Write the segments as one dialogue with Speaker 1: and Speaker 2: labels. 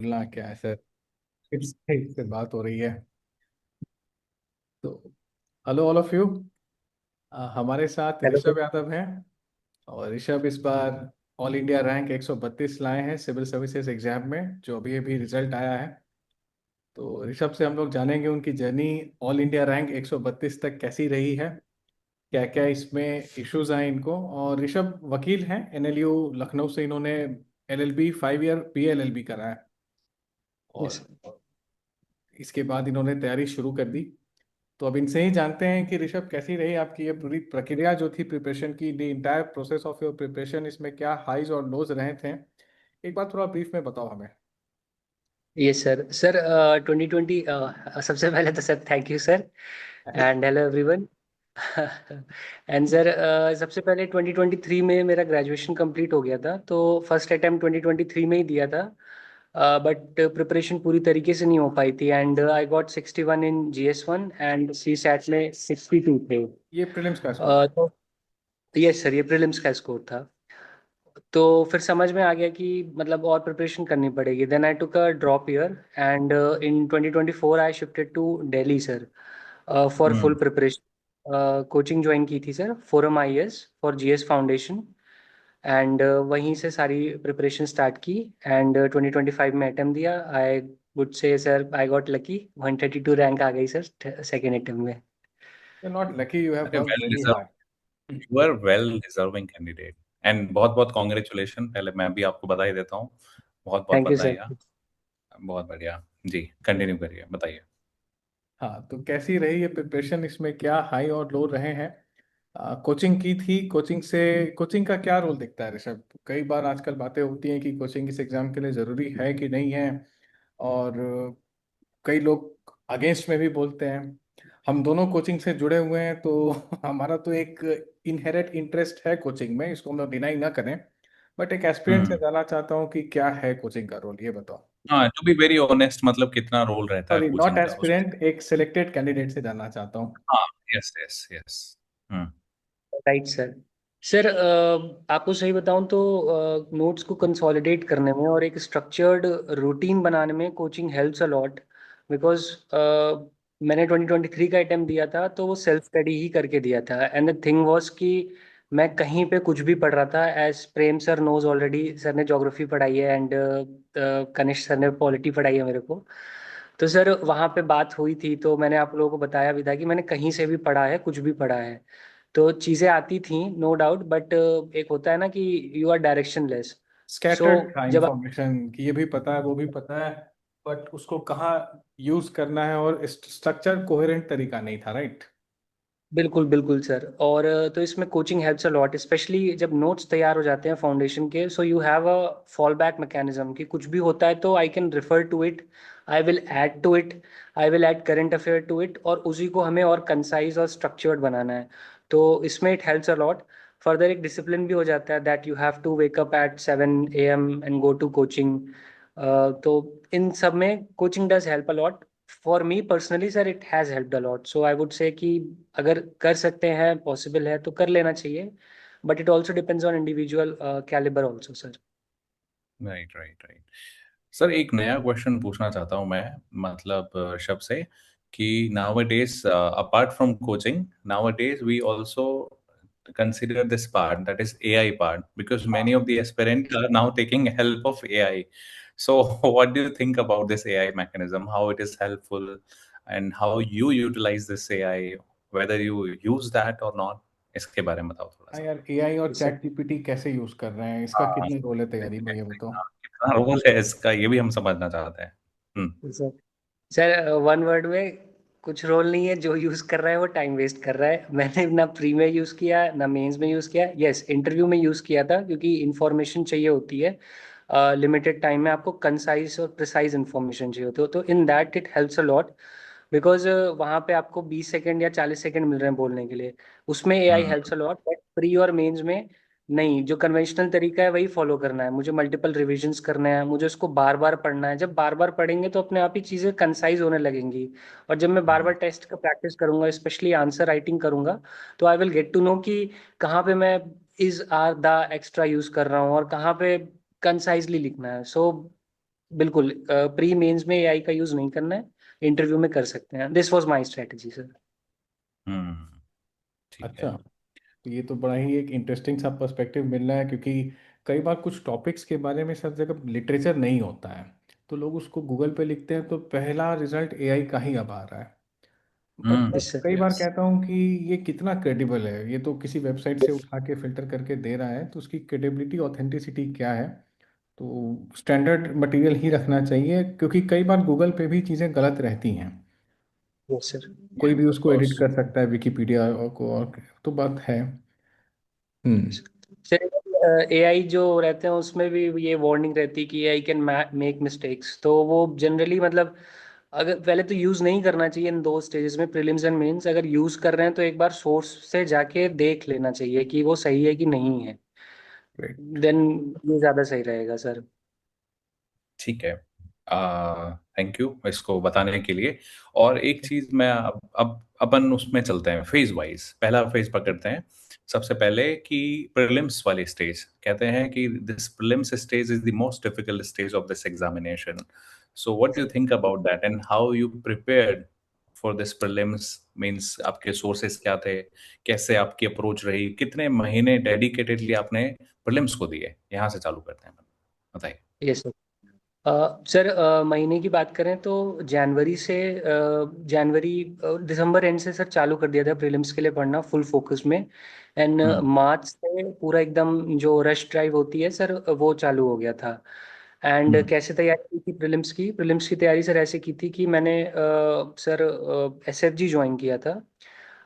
Speaker 1: बोलना क्या है सर। फिर से बात हो रही है। तो हेलो ऑल ऑफ यू। हमारे साथ
Speaker 2: हेलो सर।
Speaker 1: ऋषभ यादव हैं। और ऋषभ इस बार ऑल इंडिया रैंक 132 लाए हैं सिविल सर्विसेज एग्जाम में, जो अभी अभी रिजल्ट आया है। तो ऋषभ से हम लोग जानेंगे उनकी जर्नी ऑल इंडिया रैंक 132 तक कैसी रही है, क्या क्या इसमें इश्यूज आए इनको। और ऋषभ वकील हैं, एनएलयू लखनऊ से इन्होंने एलएलबी 5 ईयर पीएलएलबी करा है।
Speaker 2: यस।
Speaker 1: और इसके बाद इन्होंने तैयारी शुरू कर दी। तो अब इनसे ही जानते हैं कि ऋषभ कैसी रही आपकी ये पूरी प्रक्रिया जो थी प्रिपरेशन की, the entire process of your preparation, इसमें क्या हाइज और लोज रहे थे। एक बार थोड़ा ब्रीफ में बताओ हमें।
Speaker 2: Yes sir. सर 2020, सबसे पहले तो sir thank you sir, and hello everyone. And sir सबसे पहले 2023 में मेरा ग्रेजुएशन कंप्लीट हो गया था, तो फर्स्ट अटेम्प्ट 2023 में ही दिया था। बट प्रिपरेशन पूरी तरीके से नहीं हो पाई थी, and I got 61 in GS1 and CSAT में 62 थे।
Speaker 1: ये प्रीलिम्स का स्कोर था।
Speaker 2: तो यस सर, ये प्रीलिम्स का स्कोर था। तो फिर समझ में आ गया कि मतलब और प्रिपरेशन करनी पड़ेगी। Then I took a drop year, and in 2024 I shifted to Delhi sir for full
Speaker 1: hmm.
Speaker 2: Preparation. Coaching join की थी sir, forum IAS for GS foundation. And वहीं से सारी प्रिपरेशन स्टार्ट की, एंड 2025 में अटेम्प्ट दिया। I would say sir I got lucky, 132 rank आ गई सर सेकेंड अटेम्प्ट में।
Speaker 1: You not lucky, you have
Speaker 2: Okay.
Speaker 1: Work
Speaker 2: Well
Speaker 1: very
Speaker 2: deserved.
Speaker 1: Hard.
Speaker 2: You are well deserving candidate. And बहुत बहुत congratulation, पहले मैं भी आपको बधाई देता हूँ। बहुत बहुत
Speaker 1: थैंक यू सर।
Speaker 2: बधाइयाँ। बहुत बढ़िया। जी, कंटिन्यू करिए, बताइए।
Speaker 1: हाँ, तो कैसी रही ये प्रिपरेशन, इसमें क्या हाई और लो रहे हैं। कोचिंग की थी, कोचिंग का क्या रोल दिखता है ऋषभ। कई बार आजकल बातें होती हैं कि कोचिंग इस एग्जाम के लिए ज़रूरी है कि नहीं है। और कई लोग अगेंस्ट में भी बोलते हैं। हम दोनों कोचिंग से जुड़े हुए हैं, तो हमारा तो एक इनहेरेंट इंटरेस्ट है कोचिंग में, इसको हम लोग डिनाई ना करें। बट एक एस्पिरेंट से
Speaker 2: हम्म।
Speaker 1: जानना चाहता हूँ कि क्या है कोचिंग का रोल, ये बताओ।
Speaker 2: हाँ, टू बी वेरी ऑनेस्ट, मतलब कितना रोल रहता है
Speaker 1: सॉरी, नॉट
Speaker 2: कोचिंग का उसमें।
Speaker 1: एस्पिरेंट, एक सिलेक्टेड कैंडिडेट से जानना चाहता हूँ।
Speaker 2: हाँ। Yes yes yes. Hmm. Right sir. Sir आपको सही बताऊं तो नोट्स को कंसोलिडेट करने में और एक स्ट्रक्चर्ड रूटीन बनाने में coaching helps a lot. Because मैंने 2023 का अटेम्प्ट दिया था, तो वो सेल्फ स्टडी ही करके दिया था। एंड द थिंग वाज कि मैं कहीं पे कुछ भी पढ़ रहा था। एज प्रेम सर नोज ऑलरेडी, सर ने ज्योग्राफी पढ़ाई है, एंड कनिष्क सर ने पॉलिटी पढ़ाई है मेरे को। तो सर वहाँ पे बात हुई थी, तो मैंने आप लोगों को बताया भी था कि मैंने कहीं से भी पढ़ा है, कुछ भी पढ़ा है। तो चीजें आती थी नो डाउट, बट एक होता है ना कि you are directionless. So
Speaker 1: scattered था
Speaker 2: जब
Speaker 1: इंफॉर्मेशन कि ये भी पता है वो भी पता है, बट उसको कहाँ यूज करना है, और स्ट्रक्चर कोहेरेंट तरीका नहीं था, राइट।
Speaker 2: बिल्कुल बिल्कुल सर। और तो इसमें coaching helps a lot, specially जब नोट्स तैयार हो जाते हैं फाउंडेशन के। So you have a fall back mechanism कि कुछ भी होता है तो I can refer to it, I will add to it, I will add current affair to it, और उसी को हमें और कंसाइज और स्ट्रक्चर्ड बनाना है। तो इसमें it helps a lot. Further एक डिसिप्लिन भी हो जाता है that you have to wake up at 7 AM and go to coaching. तो इन सब में coaching does help a lot. For me personally sir it has helped a lot. So I would say कि अगर कर सकते हैं, पॉसिबल है तो कर लेना चाहिए। But it also depends on individual calibre also sir.
Speaker 1: Right right right. Sir, एक नया क्वेश्चन पूछना चाहता हूँ मैं, मतलब शब्द से, कि nowadays apart from coaching, nowadays we also consider this part, that is AI part, because many of the aspirants are now taking help of AI. So what do you think about this AI mechanism, how it is helpful, and how you utilize this AI, whether you use that or not? इसके बारे में बताओ थोड़ा
Speaker 2: हाँ
Speaker 1: सा। यार, AI और
Speaker 2: sir.
Speaker 1: Chat GPT कैसे यूज कर रहे हैं, इसका
Speaker 2: हाँ,
Speaker 1: कितना रोल है तैयारी में, ये बताओ।
Speaker 2: कितना रोल है इसका, ये भी हम समझना चाहते हैं। हम्म। सर, सर वन वर्ड में, कुछ रोल नहीं है। जो यूज कर रहा है वो टाइम वेस्ट कर रहा है। मैंने ना प्री में यूज किया ना मेंस में यूज किया। यस, इंटरव्यू में यूज किया था क्योंकि इंफॉर्मेशन चाहिए होती है लिमिटेड टाइम में। आपको कंसाइज और प्रिसाइज इंफॉर्मेशन चाहिए होती है, तो in that it helps a lot. Because वहाँ पे आपको 20 सेकंड या 40 सेकंड मिल रहे हैं बोलने के लिए, उसमें AI
Speaker 1: hmm.
Speaker 2: Helps a lot. But pre और मेंस में नहीं, जो कन्वेंशनल तरीका है वही फॉलो करना है। मुझे मल्टीपल रिविजन्स करने हैं, मुझे उसको बार बार पढ़ना है। जब बार बार पढ़ेंगे तो अपने आप ही चीज़ें कंसाइज होने लगेंगी। और जब मैं बार बार टेस्ट का प्रैक्टिस करूंगा, स्पेशली आंसर राइटिंग करूंगा, तो I will get to know कि कहाँ पे मैं is are the extra use कर रहा हूँ और कहाँ पे कंसाइजली लिखना है। सो बिल्कुल प्री मेंस में एआई का यूज नहीं करना है, इंटरव्यू में कर सकते हैं। This was my strategy sir.
Speaker 1: Hmm. ठीक है।
Speaker 3: अच्छा, तो ये तो बड़ा ही एक इंटरेस्टिंग सा पर्सपेक्टिव मिल रहा है, क्योंकि कई बार कुछ टॉपिक्स के बारे में सब जगह लिटरेचर नहीं होता है, तो लोग उसको गूगल पे लिखते हैं तो पहला रिजल्ट एआई का ही अब आ रहा है। बट मैं
Speaker 2: यस सर।
Speaker 3: कई बार कहता हूँ कि ये कितना क्रेडिबल है, ये तो किसी वेबसाइट से उठा के फिल्टर करके दे रहा है, तो उसकी क्रेडिबिलिटी ऑथेंटिसिटी क्या है। तो स्टैंडर्ड मटेरियल ही रखना चाहिए, क्योंकि कई बार गूगल पे भी चीज़ें गलत रहती हैं।
Speaker 2: Yes sir.
Speaker 3: कोई भी
Speaker 1: ऑफ
Speaker 3: उसको एडिट
Speaker 1: कोर्स।
Speaker 3: कर सकता है विकिपीडिया को, और तो बात है। हम्म।
Speaker 2: सर एआई जो रहते हैं उसमें भी ये वार्निंग रहती है कि एआई कैन मेक मिस्टेक्स, तो वो जनरली मतलब अगर पहले तो यूज नहीं करना चाहिए इन दो स्टेजेस में, प्रीलिम्स एंड मेंस। अगर यूज कर रहे हैं तो एक बार सोर्स से जाके देख लेना चाहिए कि वो सही है कि नहीं है,
Speaker 3: ग्रेट।
Speaker 2: देन ये ज्यादा सही रहेगा सर।
Speaker 1: ठीक है। थैंक यू इसको बताने के लिए। और एक चीज मैं अब अपन उसमें चलते हैं फेज वाइज। पहला फेज पकड़ते हैं सबसे पहले कि प्रीलिम्स वाली स्टेज। कहते हैं कि this prelims stage is the most difficult stage of this examination. So what do you think about that and how you prepared for this prelims? Means आपके सोर्सेस क्या थे, कैसे आपकी अप्रोच रही, कितने महीने डेडिकेटेडली आपने प्रीलिम्स को दिए? यहाँ से चालू करते हैं, बताइए।
Speaker 2: यस सर, महीने की बात करें तो जनवरी से जनवरी दिसंबर एंड से सर चालू कर दिया था प्रीलिम्स के लिए पढ़ना फुल फोकस में। एंड
Speaker 1: हम्म।
Speaker 2: मार्च से पूरा एकदम जो रश ड्राइव होती है सर वो चालू हो गया था। एंड
Speaker 1: हम्म।
Speaker 2: कैसे तैयारी की थी प्रीलिम्स की तैयारी सर ऐसे की थी कि मैंने सर एसएफजी ज्वाइन किया था,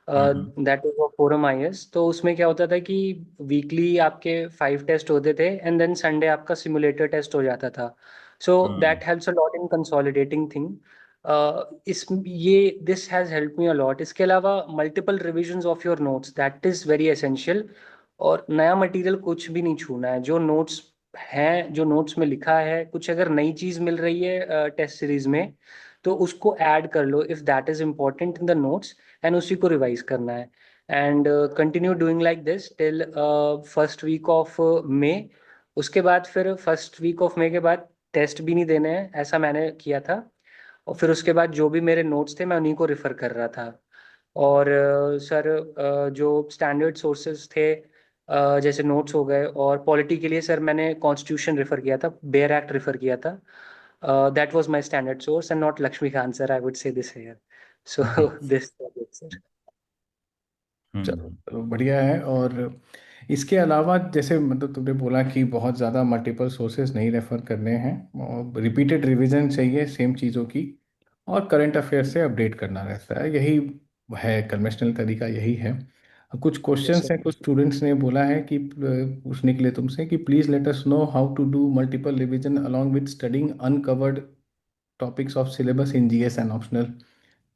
Speaker 1: hmm.
Speaker 2: That is Forum IAS. तो उसमें क्या होता था कि वीकली आपके 5 टेस्ट होते थे एंड देन संडे आपका सिमुलेटर टेस्ट हो जाता था। So
Speaker 1: hmm.
Speaker 2: That helps a lot in consolidating thing. इस ये this has help me a lot. इसके अलावा multiple revisions of your notes, that is very essential. और नया मटेरियल कुछ भी नहीं छूना है। जो नोट्स हैं, जो नोट्स में लिखा है, कुछ अगर नई चीज मिल रही है टेस्ट सीरीज में तो उसको ऐड कर लो if that is important in the notes, and उसी को रिवाइज करना है। And continue doing like this till first week of May. उसके बाद फिर फर्स्ट वीक ऑफ मे के बाद टेस्ट भी नहीं देने हैं, ऐसा मैंने किया था। और फिर उसके बाद जो भी मेरे नोट्स थे मैं उन्हीं को रिफर कर रहा था। और सर जो स्टैंडर्ड सोर्सेज थे जैसे नोट्स हो गए, और पॉलिटी के लिए सर मैंने कॉन्स्टिट्यूशन रेफर किया था, बेयर एक्ट रेफर किया था। That was my standard source and not Laxmikanth sir, I would say this here. So this sir.
Speaker 3: चलो
Speaker 1: हम्म।
Speaker 3: तो बढ़िया है। और इसके अलावा जैसे मतलब तुमने बोला कि बहुत ज़्यादा मल्टीपल सोर्सेज नहीं रेफर करने हैं, और रिपीटेड रिवीजन चाहिए सेम चीज़ों की, और करंट अफेयर से अपडेट करना रहता है, यही है कन्वेंशनल तरीका, यही है। कुछ
Speaker 2: यस
Speaker 3: क्वेश्चंस
Speaker 2: सर।
Speaker 3: हैं, कुछ स्टूडेंट्स ने बोला है कि पूछने के लिए तुमसे कि please let us know how to do multiple revision along with studying uncovered topics of syllabus in GS and optional.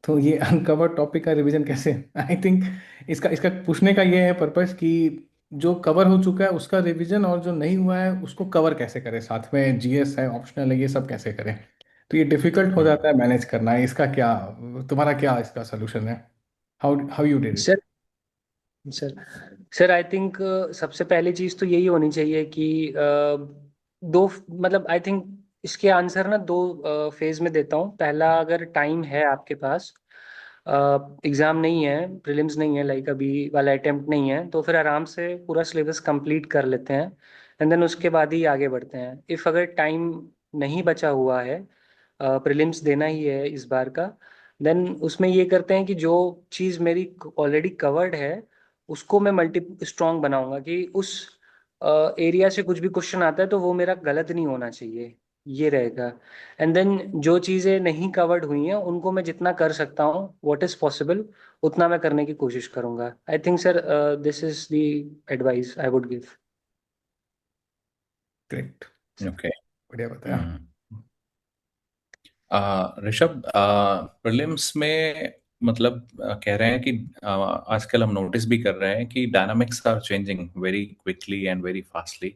Speaker 3: तो ये अनकवर्ड टॉपिक का रिवीजन कैसे? आई थिंक इसका इसका पूछने का ये है पर्पस कि जो कवर हो चुका है उसका रिवीजन, और जो नहीं हुआ है उसको कवर कैसे करें, साथ में जीएस है, ऑप्शनल है, ये सब कैसे करें। तो ये डिफिकल्ट हो
Speaker 1: हम्म।
Speaker 3: जाता है मैनेज करना है। इसका क्या, तुम्हारा क्या इसका सोल्यूशन है? How how you did it?
Speaker 2: Sir sir sir I think सबसे पहली चीज तो यही होनी चाहिए कि दो मतलब आई थिंक इसके आंसर ना दो फेज में देता हूँ। पहला, अगर टाइम है आपके पास, एग्जाम नहीं है, प्रीलिम्स नहीं है, लाइक अभी वाला अटेम्प्ट नहीं है, तो फिर आराम से पूरा सिलेबस कंप्लीट कर लेते हैं एंड देन उसके बाद ही आगे बढ़ते हैं। इफ अगर टाइम नहीं बचा हुआ है, प्रीलिम्स देना ही है इस बार का, देन उसमें ये करते हैं कि जो चीज़ मेरी ऑलरेडी कवर्ड है उसको मैं मल्टी स्ट्रॉन्ग बनाऊंगा कि उस एरिया से कुछ भी क्वेश्चन आता है तो वो मेरा गलत नहीं होना चाहिए, ये रहेगा। एंड देन जो चीज़ें नहीं कवर्ड हुई हैं उनको मैं जितना कर सकता हूँ, व्हाट इज पॉसिबल, उतना मैं करने की कोशिश करूंगा। I think sir this is the advice I would give.
Speaker 3: Great.
Speaker 1: Okay.
Speaker 3: बढ़िया बताया।
Speaker 1: हम्म। ऋषभ, प्रीलिम्स में मतलब कह रहे हैं कि आजकल हम नोटिस भी कर रहे हैं कि dynamics are changing very quickly and very fastly,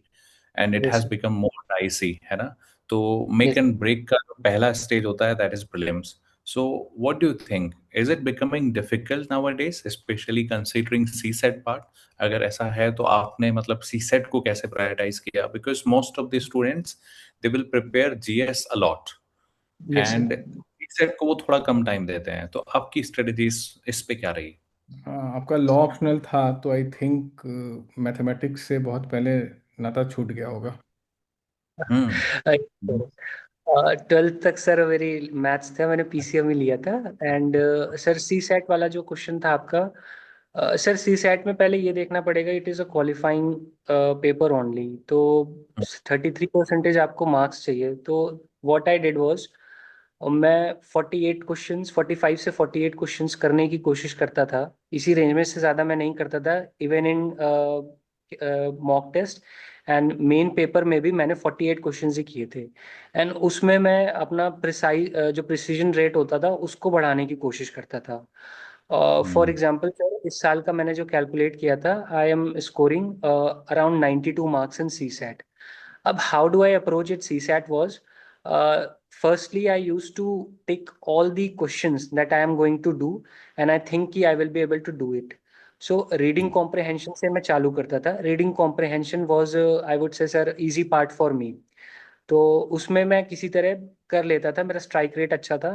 Speaker 1: and it
Speaker 2: yes
Speaker 1: has become more dicey, है ना? तो मेक
Speaker 2: यस
Speaker 1: एंड ब्रेक का जो पहला स्टेज होता है that is prelims. So what do you think? Is it becoming difficult nowadays, especially considering CSET part? अगर ऐसा है तो आपने मतलब CSET को कैसे prioritize किया? Because most of the students they will prepare GS a lot
Speaker 2: yes
Speaker 1: and
Speaker 2: sir.
Speaker 1: CSET को वो थोड़ा कम टाइम देते हैं, तो आपकी स्ट्रेटजीज इस पे क्या रही?
Speaker 3: हाँ, आपका लॉ ऑप्शनल था तो आई थिंक मैथमेटिक्स से बहुत पहले नाता छूट गया होगा।
Speaker 1: हम्म।
Speaker 2: 12th तक सर मेरी मैथ्स था, मैंने पीसीएम ही लिया था। एंड सर सी सेट वाला जो क्वेश्चन था आपका, सर सी सेट में पहले ये देखना पड़ेगा, it is a qualifying paper only. तो 33% आपको मार्क्स चाहिए। तो व्हाट आई डिड वाज, मैं 45 से 48 करने की कोशिश करता था। इसी रेंज में से ज़्यादा मैं नहीं करता था, even in mock test and main paper में भी मैंने 48 ही किए थे। एंड उसमें मैं अपना प्रिसाइज जो प्रिसीजन रेट होता था उसको बढ़ाने की कोशिश करता था। For
Speaker 1: hmm.
Speaker 2: एग्जाम्पल सर, इस साल का मैंने जो कैलकुलेट किया था, I am scoring around 92 marks in CSAT. अब how do I approach it CSAT was, firstly I used to tick all the questions that I am going to do and I think कि I will be able to do it. So reading comprehension से मैं चालू करता था। reading comprehension was I would say sir easy part for me। तो उसमें मैं किसी तरह कर लेता था, मेरा स्ट्राइक रेट अच्छा था।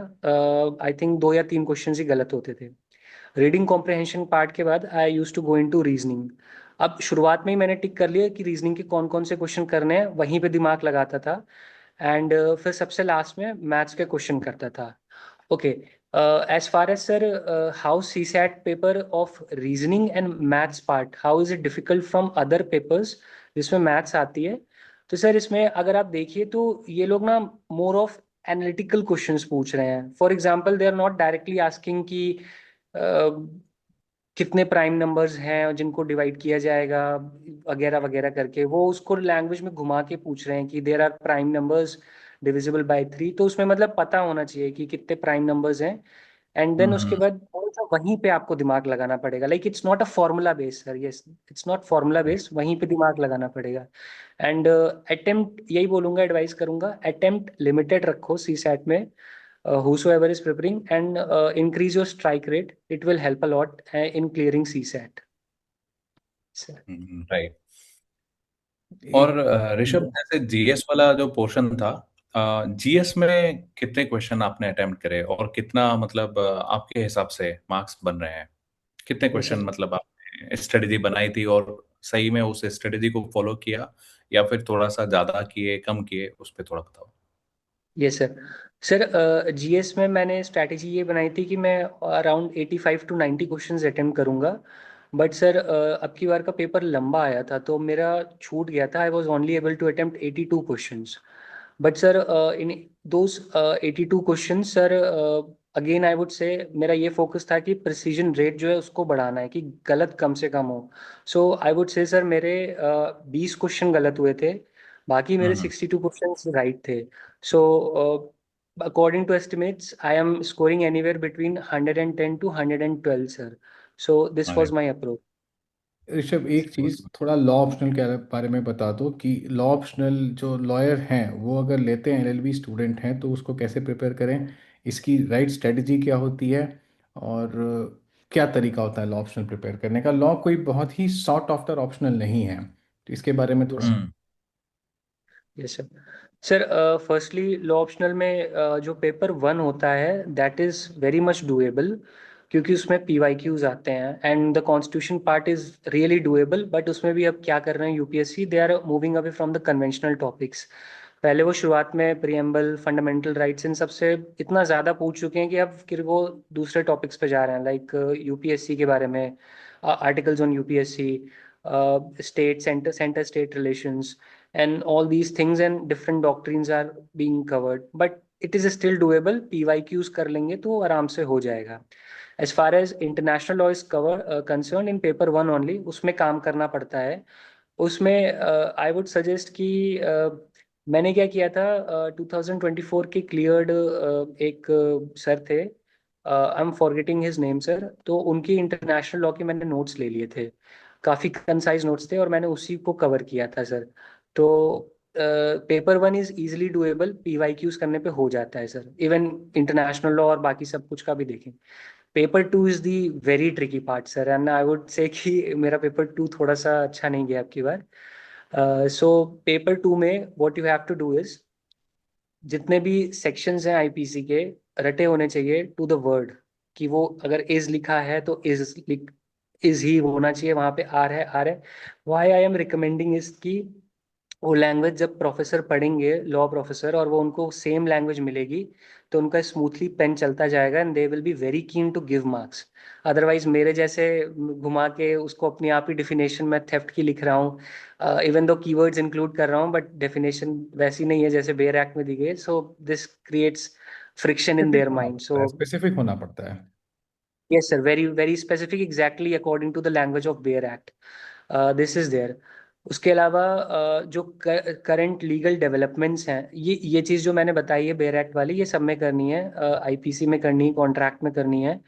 Speaker 2: आई थिंक 2 या 3 क्वेश्चन ही गलत होते थे। रीडिंग कॉम्प्रहेंशन पार्ट के बाद I use to go into reasoning. अब शुरुआत में ही मैंने टिक कर लिया कि रीजनिंग के कौन कौन से क्वेश्चन करने हैं, वहीं पे दिमाग लगाता था। एंड फिर सबसे लास्ट में मैथ्स के क्वेश्चन करता था। Okay, as far as sir how CSAT paper of reasoning and maths part, how is it difficult from other papers जिसमें मैथ्स आती है? तो सर इसमें अगर आप देखिए तो ये लोग ना मोर ऑफ एनालिटिकल क्वेश्चंस पूछ रहे हैं। For example they are not directly asking कि कितने प्राइम नंबर्स हैं जिनको डिवाइड किया जाएगा वगैरह वगैरह करके, वो उसको लैंग्वेज में घुमा के पूछ रहे हैं कि there are prime numbers divisible by 3। तो उसमें मतलब पता होना चाहिए कि कितने प्राइम नंबर्स हैं। एंड देन उसके
Speaker 1: हम्म।
Speaker 2: बाद थोड़ा सा वहीं पे आपको दिमाग लगाना पड़ेगा। Like it's not a formula based sir, yes it's not formula based, वहीं पे दिमाग लगाना पड़ेगा। एंड अटेम्प्ट, यही बोलूंगा, एडवाइस करूंगा, अटेम्प्ट लिमिटेड रखो सी सैट में, whosoever is preparing, and increase your strike rate. It will help a lot in clearing CSAT. Sir.
Speaker 1: Right.
Speaker 3: एक
Speaker 1: और ऋषभ, जैसे जीएस वाला जो पोर्शन था, जीएस में कितने क्वेश्चन आपने अटेम्प्ट करे और कितना मतलब आपके हिसाब से मार्क्स बन रहे हैं? कितने
Speaker 2: Yes,
Speaker 1: क्वेश्चन
Speaker 2: sir.
Speaker 1: मतलब आपने स्ट्रेटेजी बनाई थी और सही में उस स्ट्रेटेजी को फॉलो किया, या फिर थोड़ा सा ज्यादा किए कम किए, उस पर थोड़ा बताओ।
Speaker 2: Yes sir. सर जीएस में मैंने स्ट्रैटेजी ये बनाई थी कि मैं अराउंड 85 to 90 अटेम्प्ट करूंगा। बट सर अब की बार का पेपर लंबा आया था तो मेरा छूट गया था। I was only able to attempt 82 questions. But sir in those 82 question sir, again I would say मेरा ये फोकस था कि प्रिसीजन रेट जो है उसको बढ़ाना है कि गलत कम से कम हो। सो आई वुड से सर मेरे 20 क्वेश्चन गलत हुए थे, बाकी मेरे
Speaker 1: हम्म।
Speaker 2: 62 क्वेश्चन राइट थे। So, according to estimates, I am scoring anywhere between 110 to 112, sir. So, this
Speaker 1: अरे,
Speaker 2: was my approach.
Speaker 3: ऋषभ, एक चीज़ थोड़ा लॉ ऑप्शनल के बारे में बता दो कि लॉ ऑप्शनल जो लॉयर हैं वो अगर लेते हैं एलएलबी स्टूडेंट हैं तो उसको कैसे प्रिपेयर करें, इसकी राइट स्ट्रेटजी क्या होती है, और क्या तरीका होता है लॉ ऑप्शनल प्रिपेयर करने का। लॉ कोई बहुत ही सॉर्ट आफ्टर ऑप्शनल नहीं है, तो इसके बारे में थोड़ा।
Speaker 2: Yes. Yes sir. Sir firstly law optional में जो पेपर 1 होता है that is very much doable, क्योंकि उसमें पीवाईक्यूज आते हैं and the constitution part is really doable. But उसमें भी अब क्या कर रहे हैं UPSC, they are moving away from the conventional topics. पहले वो शुरुआत में प्रियम्बल, फंडामेंटल राइट्स, इन सबसे इतना ज़्यादा पूछ चुके हैं कि अब फिर वो दूसरे टॉपिक्स पे जा रहे हैं, लाइक यूपीएससी के बारे में, articles on UPSC, state centre centre state relations, and all these things and different doctrines are being covered, but it is still doable। PYQs कर लेंगे तो आराम से हो जाएगा। as far as international law is cover concerned in paper 1 only, उसमें काम करना पड़ता है। उसमें आई वुड सजेस्ट कि मैंने क्या किया था, 2024 के क्लियर्ड एक सर थे, I am forgetting his name sir, तो उनकी इंटरनेशनल लॉ के मैंने नोट्स ले लिए थे। काफ़ी कंसाइज नोट्स थे और मैंने उसी को कवर किया था सर। तो paper one is easily doable, PYQs करने पे हो जाता है सर, इवन इंटरनेशनल लॉ और बाकी सब कुछ का भी देखें। Paper two is the very tricky part sir, and I would say कि मेरा पेपर टू थोड़ा सा अच्छा नहीं गया आपकी बार। सो पेपर टू में what you have to do is, जितने भी सेक्शंस हैं आईपीसी के, रटे होने चाहिए टू द वर्ड, कि वो अगर इज लिखा है तो इज ही होना चाहिए, वहां पे आर है आर है। Why I am recommending is कि वो लैंग्वेज जब प्रोफेसर पढ़ेंगे, लॉ प्रोफेसर, और वो उनको सेम लैंग्वेज मिलेगी, तो उनका स्मूथली पेन चलता जाएगा and they will be very keen to give marks. Otherwise मेरे जैसे घुमा के उसको अपनी आप ही डेफिनेशन में थेफ्ट की लिख रहा हूँ, इवन दो कीवर्ड्स इंक्लूड कर रहा हूँ, बट डेफिनेशन वैसी नहीं है जैसे बेयर एक्ट में दी गई, so this creates friction in their mind. So
Speaker 3: specific होना पड़ता है।
Speaker 2: yes sir, very very specific, exactly according to the language of Bayer Act, this is there। उसके अलावा जो करंट लीगल डेवलपमेंट्स हैं, ये चीज़ जो मैंने बताई है बेयर एक्ट वाली, ये सब में करनी है, आईपीसी में करनी है, कॉन्ट्रैक्ट में करनी है,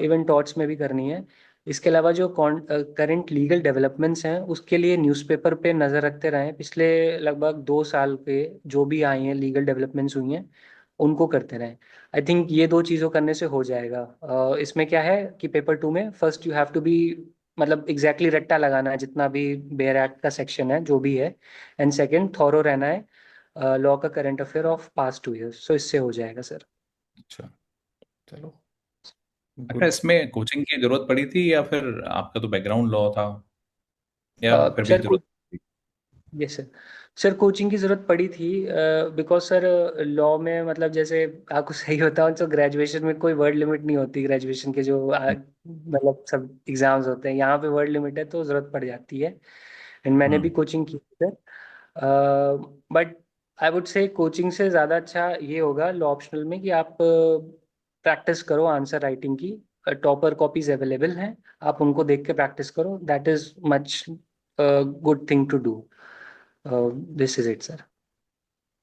Speaker 2: इवन टॉर्ट्स में भी करनी है। इसके अलावा जो करंट लीगल डेवलपमेंट्स हैं उसके लिए न्यूज़पेपर पे नज़र रखते रहें, पिछले लगभग 2 साल के जो भी आए हैं लीगल डेवलपमेंट्स हुई हैं उनको करते रहें। आई थिंक ये दो चीज़ों करने से हो जाएगा। इसमें क्या है कि पेपर टू में first you have to be, मतलब एग्जैक्टली रट्टा लगाना है जितना भी बेयर एक्ट का सेक्शन है जो भी है, एंड सेकंड थॉरो रहना है लॉ का current affair of past 2 years, सो इससे हो जाएगा सर।
Speaker 3: अच्छा, चलो
Speaker 1: अच्छा,
Speaker 3: गुड।
Speaker 1: इसमें कोचिंग की जरूरत पड़ी थी या फिर आपका तो बैकग्राउंड लॉ था, या फिर भी
Speaker 2: सर
Speaker 1: जरूरत थी?
Speaker 2: यस सर, सर कोचिंग की ज़रूरत पड़ी थी, बिकॉज सर लॉ में मतलब जैसे आपको सही होता है तो ग्रेजुएशन में कोई वर्ड लिमिट नहीं होती, ग्रेजुएशन के जो मतलब सब एग्जाम्स होते हैं, यहाँ पे वर्ड लिमिट है तो ज़रूरत पड़ जाती है। एंड मैंने भी
Speaker 1: हम्म।
Speaker 2: कोचिंग की सर, बट आई वुड से कोचिंग से ज़्यादा अच्छा ये होगा लॉ ऑप्शनल में कि आप प्रैक्टिस करो आंसर राइटिंग की, टॉपर कॉपीज अवेलेबल हैं, आप उनको देख के प्रैक्टिस करो, that is much good thing to do. This is it sir.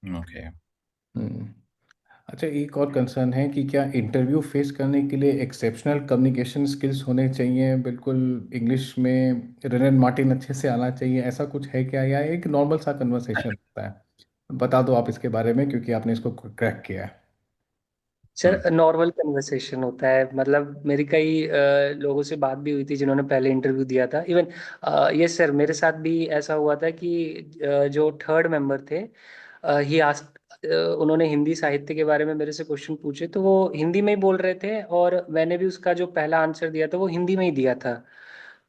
Speaker 1: Okay.
Speaker 3: Hmm. अच्छा, एक और कंसर्न है कि क्या इंटरव्यू फेस करने के लिए एक्सेप्शनल कम्युनिकेशन स्किल्स होने चाहिए, बिल्कुल इंग्लिश में रनन मार्टिन अच्छे से आना चाहिए, ऐसा कुछ है क्या, या एक नॉर्मल सा कन्वर्सेशन होता है? बता दो आप इसके बारे में, क्योंकि आपने इसको क्रैक किया है।
Speaker 1: हम्म।
Speaker 2: सर नॉर्मल कन्वर्सेशन होता है, मतलब मेरी कई लोगों से बात भी हुई थी जिन्होंने पहले इंटरव्यू दिया था, इवन यस सर मेरे साथ भी ऐसा हुआ था कि जो थर्ड मेंबर थे, ही आस्क, उन्होंने हिंदी साहित्य के बारे में मेरे से क्वेश्चन पूछे, तो वो हिंदी में ही बोल रहे थे और मैंने भी उसका जो पहला आंसर दिया था वो हिंदी में ही दिया था।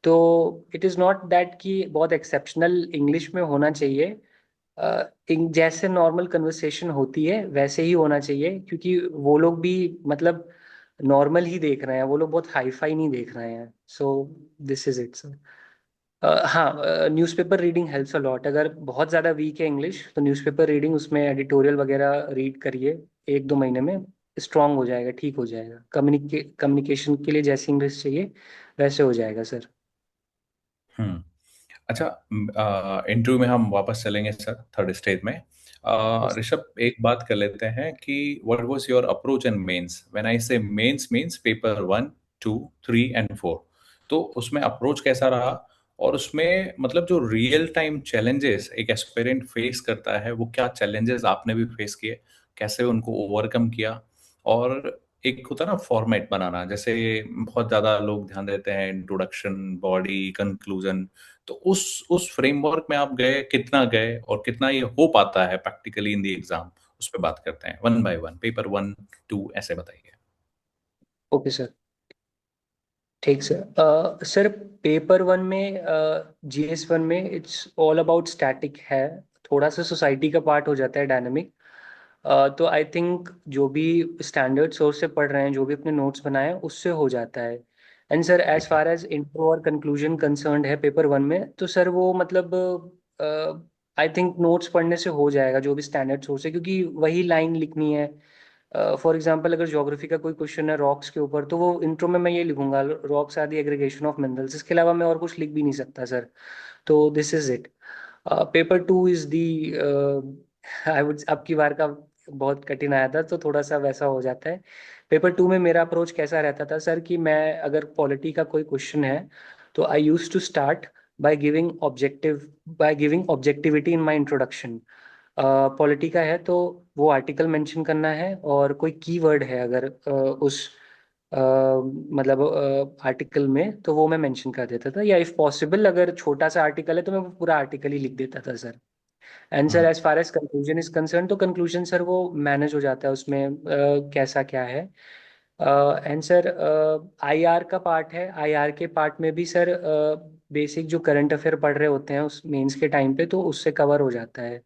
Speaker 2: तो इट इज़ नॉट दैट कि बहुत एक्सेप्शनल इंग्लिश में होना चाहिए, जैसे नॉर्मल कन्वर्सेशन होती है वैसे ही होना चाहिए, क्योंकि वो लोग भी मतलब नॉर्मल ही देख रहे हैं, वो लोग बहुत हाई फाई नहीं देख रहे हैं। So this is it sir. हाँ, newspaper reading helps a lot, अगर बहुत ज़्यादा वीक है इंग्लिश तो न्यूज़पेपर रीडिंग, उसमें एडिटोरियल वगैरह रीड करिए, 1-2 महीने में स्ट्रांग हो जाएगा, ठीक हो जाएगा। कम्युनिकेशन के लिए जैसी इंग्लिश चाहिए वैसे हो जाएगा सर।
Speaker 1: हम्म। अच्छा, इंटरव्यू में हम वापस चलेंगे सर, थर्ड स्टेज में। ऋषभ, एक बात कर लेते हैं कि what was your approach in mains? When I say mains means paper 1, 2, 3 and 4, तो उसमें अप्रोच कैसा रहा? और उसमें मतलब जो रियल टाइम चैलेंजेस एक एस्पिरेंट फेस करता है, वो क्या चैलेंजेस आपने भी फेस किए, कैसे उनको ओवरकम किया? और एक होता है ना फॉर्मेट बनाना, जैसे बहुत ज्यादा लोग ध्यान देते हैं इंट्रोडक्शन, बॉडी, कंक्लूजन, तो उस फ्रेमवर्क में आप गए, कितना गए, और कितना ये हो पाता है प्रैक्टिकली इन द एग्जाम? उस पर बात करते हैं, वन बाय वन, पेपर 1, 2 ऐसे बताइए।
Speaker 2: ओके सर, ठीक सर। सर पेपर वन में, जीएस वन में इट्स ऑल अबाउट स्टैटिक है, थोड़ा सा सोसाइटी का पार्ट हो जाता है डायनेमिक। तो आई थिंक जो भी स्टैंडर्ड सोर्स से पढ़ रहे हैं, जो भी अपने नोट्स बनाए हैं उससे हो जाता है। एंड सर एज
Speaker 1: ठीक है।
Speaker 2: फार एज इंट्रो और कंक्लूजन कंसर्न्ड है पेपर वन में, तो सर वो मतलब आई थिंक नोट्स पढ़ने से हो जाएगा जो भी स्टैंडर्ड सोर्स है, क्योंकि वही लाइन लिखनी है। फॉर एग्जाम्पल अगर ज्योग्राफी का कोई क्वेश्चन है रॉक्स के ऊपर, तो वो इंट्रो में मैं ये लिखूंगा, rocks are the aggregation of minerals, इसके अलावा मैं और कुछ लिख भी नहीं सकता सर। तो this is it. Paper two is the, I would, अब की बार का बहुत कठिन आया था तो थोड़ा सा वैसा हो जाता है। पेपर टू में मेरा अप्रोच कैसा रहता था सर कि मैं अगर पॉलिटी का कोई क्वेश्चन है तो I use to start by giving objectivity in my introduction. Polity का है तो वो आर्टिकल मेंशन करना है, और कोई कीवर्ड है अगर उस मतलब आर्टिकल में, तो वो मैं मेंशन कर देता था, या इफ पॉसिबल अगर छोटा सा आर्टिकल है तो मैं वो पूरा आर्टिकल ही लिख देता था सर। And sir
Speaker 1: hmm
Speaker 2: as far as conclusion is concern, तो कंक्लूजन सर वो मैनेज हो जाता है उसमें, कैसा क्या है। एंड सर आईआर का पार्ट है, आईआर के पार्ट में भी सर बेसिक जो करंट अफेयर पढ़ रहे होते हैं उस मेंस के टाइम पे, तो उससे कवर हो जाता है।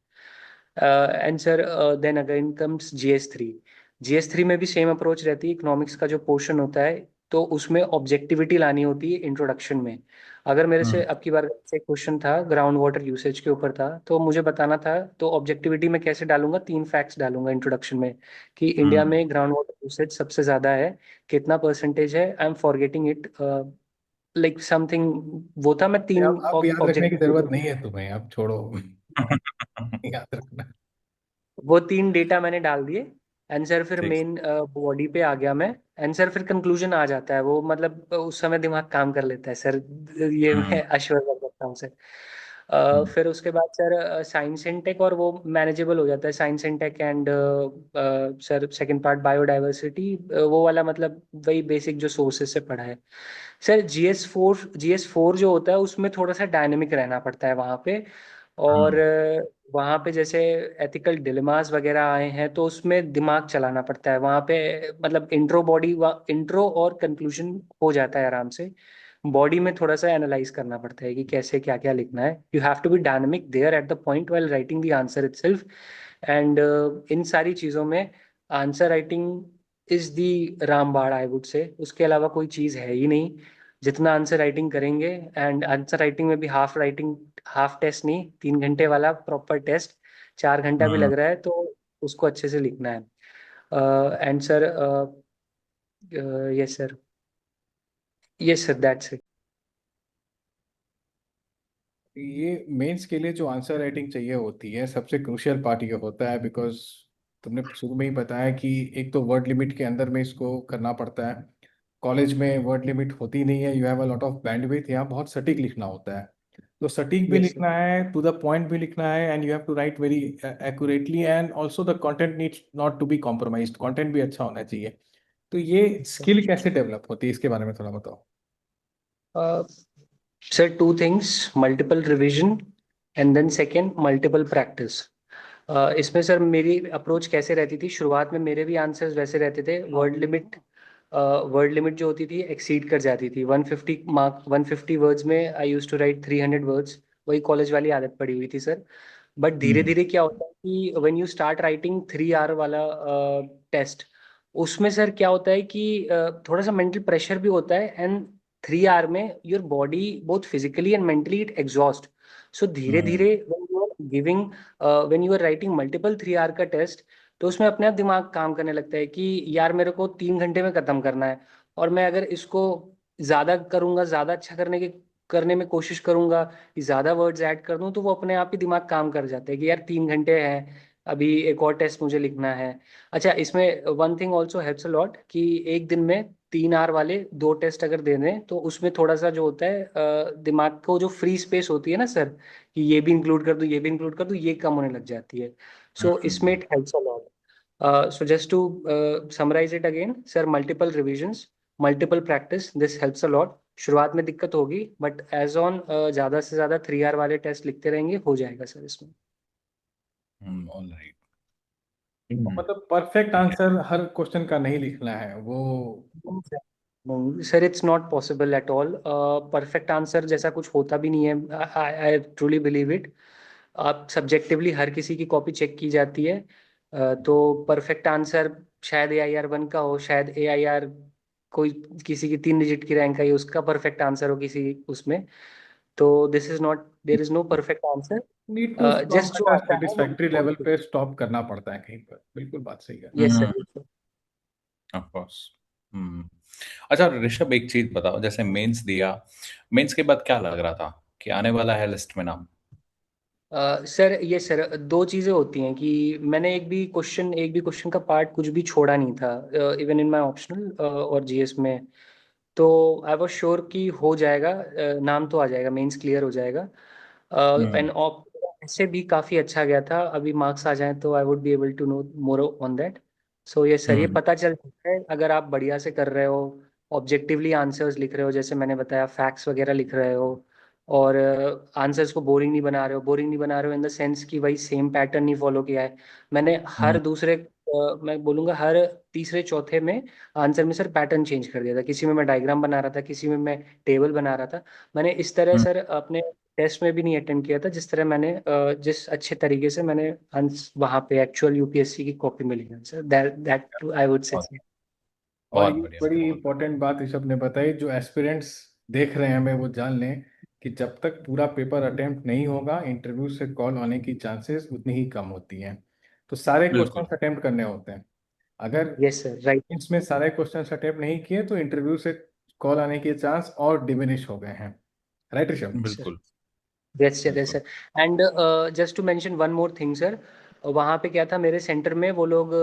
Speaker 2: And sir then again comes GS 3। GS 3 में भी सेम अप्रोच रहती है, इकोनॉमिक्स का जो पोर्शन होता है तो उसमें ऑब्जेक्टिविटी लानी होती है इंट्रोडक्शन में। अगर मेरे से
Speaker 1: हम्म
Speaker 2: अब की बार से क्वेश्चन था ग्राउंड वाटर यूसेज के ऊपर था, तो मुझे बताना था, तो ऑब्जेक्टिविटी में कैसे डालूंगा, 3 फैक्ट्स डालूंगा इंट्रोडक्शन में कि इंडिया
Speaker 1: हम्म
Speaker 2: में ग्राउंड वाटर यूसेज सबसे ज्यादा है, कितना परसेंटेज है, I am forgetting it, like something, वो था। मैं तीन
Speaker 3: अब याद रखने की जरूरत नहीं
Speaker 2: ऑब्जेक्टिव,
Speaker 3: है तुम्हें, अब छोड़ो। याद रखना।
Speaker 2: वो 3 डेटा मैंने डाल दिए। आंसर फिर
Speaker 1: ठीक।
Speaker 2: मेन बॉडी पे आ गया मैं। आंसर फिर कंक्लूजन आ जाता है, वो मतलब उस समय दिमाग काम कर लेता है सर, ये
Speaker 1: हम्म
Speaker 2: मैं अश्योर कर सकता हूँ सर।
Speaker 1: हम्म
Speaker 2: फिर उसके बाद सर साइंस एंड टेक, और वो मैनेजेबल हो जाता है, science and tech and sir second part biodiversity, वो वाला मतलब वही बेसिक जो सोर्सेज से पढ़ा है। सर जीएस 4 जो होता है उसमें थोड़ा सा डायनेमिक रहना पड़ता है वहाँ पे, और
Speaker 1: हम्म
Speaker 2: वहाँ पे जैसे एथिकल डिलेमास वगैरह आए हैं तो उसमें दिमाग चलाना पड़ता है वहाँ पे, मतलब इंट्रो और कंक्लूजन हो जाता है आराम से। बॉडी में थोड़ा सा एनालाइज करना पड़ता है कि कैसे क्या क्या लिखना है, you have to be dynamic there at the point while writing the answer itself. And in सारी चीज़ों में आंसर राइटिंग इज दी रामबाण आई वुड से, उसके अलावा कोई चीज़ है ही नहीं। जितना आंसर राइटिंग करेंगे, एंड आंसर राइटिंग में भी हाफ राइटिंग, हाफ टेस्ट नहीं, 3 घंटे वाला प्रॉपर टेस्ट, 4 घंटा भी
Speaker 1: हम्म।
Speaker 2: लग रहा है तो उसको अच्छे से लिखना है। And sir yes sir, yes sir, that's it.
Speaker 3: ये मेंस के लिए जो आंसर राइटिंग चाहिए होती है, सबसे क्रूशियल पार्ट ये होता है, बिकॉज तुमने शुरू में ही बताया कि एक तो वर्ड लिमिट के अंदर में इसको करना पड़ता है। कॉलेज में वर्ड लिमिट होती नहीं है, you have a lot of bandwidth, यहाँ बहुत सटीक लिखना होता है। तो सटीक भी
Speaker 2: यस सर।
Speaker 3: लिखना है, टू द पॉइंट भी लिखना है, and you have to write very accurately, and also the content needs not to be compromised, content भी अच्छा होना चाहिए। तो ये
Speaker 2: यस
Speaker 3: स्किल कैसे डेवलप होती है, इसके बारे में थोड़ा बताओ।
Speaker 2: सर। Sir 2 things, multiple revision and then second multiple practice. इसमें सर मेरी अप्रोच कैसे रहती थी, शुरुआत में मेरे भी आंसर्स वैसे रहते थे, वर्ड लिमिट जो होती थी एक्सीड कर जाती थी, 150 मार्क, 150 वर्ड्स में आई यूज टू राइट 300 वर्ड्स, वही कॉलेज वाली आदत पड़ी हुई थी सर। बट धीरे
Speaker 1: हम्म
Speaker 2: धीरे क्या होता है कि when you start writing 3 hour वाला टेस्ट, उसमें सर क्या होता है कि थोड़ा सा मेंटल प्रेशर भी होता है, एंड 3 आवर में your body both physically and mentally it exhaust. So धीरे
Speaker 1: हम्म
Speaker 2: धीरे when you are giving, when you are writing multiple 3 hour का टेस्ट, तो उसमें अपने आप दिमाग काम करने लगता है कि यार मेरे को 3 घंटे में खत्म करना है, और मैं अगर इसको ज्यादा करूंगा, ज्यादा अच्छा करने में कोशिश करूंगा कि ज्यादा वर्ड्स ऐड कर दूं, तो वो अपने आप ही दिमाग काम कर जाता है कि यार 3 घंटे हैं, अभी एक और टेस्ट मुझे लिखना है। अच्छा, इसमें one thing also helps a lot कि एक दिन में 3 आवर वाले 2 टेस्ट अगर दे दें तो उसमें थोड़ा सा जो होता है दिमाग को जो फ्री स्पेस होती है ना सर, कि ये भी इंक्लूड कर दूं, ये भी इंक्लूड कर दूं, ये कम होने लग जाती है। सो इसमें
Speaker 1: hmm
Speaker 2: it helps a lot. So just to summarize it again, sir, multiple revisions, multiple practice, this helps a lot। शुरुआत में दिक्कत होगी, बट एज ऑन ज्यादा से ज्यादा 3 आवर वाले टेस्ट लिखते रहेंगे, हो जाएगा सर इसमें।
Speaker 1: All right.
Speaker 3: मतलब परफेक्ट
Speaker 1: ठीक है।
Speaker 3: आंसर हर क्वेश्चन का नहीं लिखना है वो।
Speaker 2: नहीं sir, it's not possible at all, perfect answer जैसा कुछ होता भी नहीं है, आई ट्रूली बिलीव इट। आप सब्जेक्टिवली हर किसी की कॉपी चेक की जाती है, तो परफेक्ट आंसर शायद AIR 1 का हो, शायद AIR कोई किसी की 3 डिजिट की रैंक आई उसका परफेक्ट आंसर हो किसी उसमें। तो this is not, there is no perfect answer,
Speaker 3: need to stop
Speaker 2: just जो
Speaker 3: एट अ
Speaker 2: आता है वो
Speaker 3: सेटिस्फैक्ट्री लेवल
Speaker 2: बहुत।
Speaker 3: पे स्टॉप करना पड़ता है कहीं पर, बिल्कुल बात सही है।
Speaker 2: Yes sir, yes sir.
Speaker 1: Of course. Hmm. अच्छा ऋषभ, एक चीज बताओ, जैसे मेंस दिया, मेंस के बाद क्या लग रहा था कि आने वाला है लिस्ट में नाम?
Speaker 2: सर ये सर 2 चीज़ें होती हैं कि मैंने एक भी क्वेश्चन का पार्ट कुछ भी छोड़ा नहीं था, इवन इन माय ऑप्शनल और जीएस में। तो आई वाज श्योर कि हो जाएगा, नाम तो आ जाएगा, मेंस क्लियर हो जाएगा। एंड
Speaker 1: हम्म
Speaker 2: ऐसे भी काफी अच्छा गया था। अभी मार्क्स आ जाएं तो I would be able to know more on that. So ये सर, ये
Speaker 1: हम्म।
Speaker 2: पता चल जाता है अगर आप बढ़िया से कर रहे हो, ऑब्जेक्टिवली आंसर्स लिख रहे हो, जैसे मैंने बताया फैक्ट्स वगैरह लिख रहे हो, और आंसर्स को बोरिंग नहीं बना रहे हो। बोरिंग नहीं बना रहे हो इन द सेंस कि वही सेम पैटर्न नहीं फॉलो किया है। मैंने
Speaker 1: हम्म।
Speaker 2: हर दूसरे मैं बोलूंगा हर तीसरे चौथे में आंसर में सर पैटर्न चेंज कर दिया था। किसी में मैं डायग्राम बना रहा था, किसी में मैं टेबल बना रहा था। मैंने इस तरह
Speaker 1: हम्म।
Speaker 2: सर अपने टेस्ट में भी नहीं अटेम्प्ट किया था जिस तरह मैंने जिस अच्छे तरीके से मैंने वहां पे एक्चुअल यूपीएससी की कॉपी में लिखा सर, दैट आई वुड से।
Speaker 1: बहुत
Speaker 3: और
Speaker 1: बहुत
Speaker 3: ये
Speaker 1: बढ़िया,
Speaker 3: बड़ी
Speaker 1: बहुत।
Speaker 3: इंपॉर्टेंट बात ऋषभ ने बताई, जो एस्पिरेंट्स देख रहे हैं हमें वो जान लें कि जब तक पूरा पेपर अटेम्प्ट नहीं होगा, इंटरव्यू से कॉल आने की चांसेस उतनी ही कम होती हैं। तो सारे
Speaker 1: बिल्कुल।
Speaker 3: क्वेश्चंस अटेम्प्ट करने होते हैं। अगर
Speaker 2: यस सर, राइट।
Speaker 3: इसमें सारे क्वेश्चंस अटेम्प्ट नहीं किए तो इंटरव्यू से कॉल आने के चांस और डिमिनिश हो गए हैं। राइट ऋषभ?
Speaker 1: बिल्कुल।
Speaker 2: यस सर, यस
Speaker 1: बिल्कुल।
Speaker 2: Sir. And just to mention one more thing sir, वहाँ पे क्या था मेरे सेंटर में, वो लोग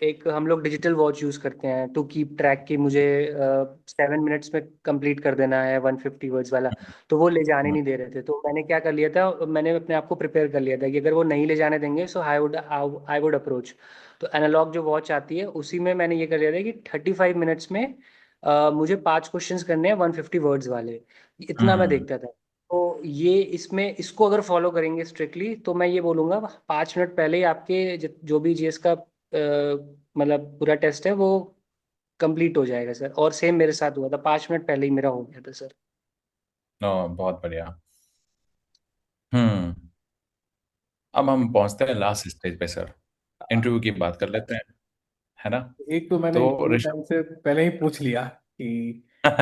Speaker 2: एक हम लोग डिजिटल वॉच यूज़ करते हैं टू कीप ट्रैक की मुझे 7 मिनट्स में कंप्लीट कर देना है 150 वर्ड्स वाला। तो वो ले जाने
Speaker 1: हम्म।
Speaker 2: नहीं दे रहे थे, तो मैंने क्या कर लिया था, मैंने अपने आप को प्रिपेयर कर लिया था कि अगर वो नहीं ले जाने देंगे सो आई वुड अप्रोच। तो एनालॉग जो वॉच आती है उसी में मैंने ये कर लिया था कि 35 मिनट्स में मुझे 5 क्वेश्चंस करने हैं 150 वर्ड्स वाले। इतना मैं
Speaker 1: हम्म।
Speaker 2: देखता था। तो ये इसमें इसको अगर फॉलो करेंगे स्ट्रिक्टली तो मैं ये बोलूंगा 5 मिनट पहले ही आपके जो भी जीएस का मतलब पूरा टेस्ट है वो कंप्लीट हो जाएगा सर। और सेम मेरे साथ हुआ था, 5 मिनट पहले ही मेरा हो गया था सर।
Speaker 1: बहुत बढ़िया। हम्म। अब हम पहुंचते हैं लास्ट स्टेज पे सर। इंटरव्यू की बात कर लेते हैं, है ना?
Speaker 3: एक तो मैंने
Speaker 1: तो
Speaker 3: इंटरव्यू
Speaker 1: ऋषभ।
Speaker 3: टाइम से पहले ही पूछ लिया कि कुछ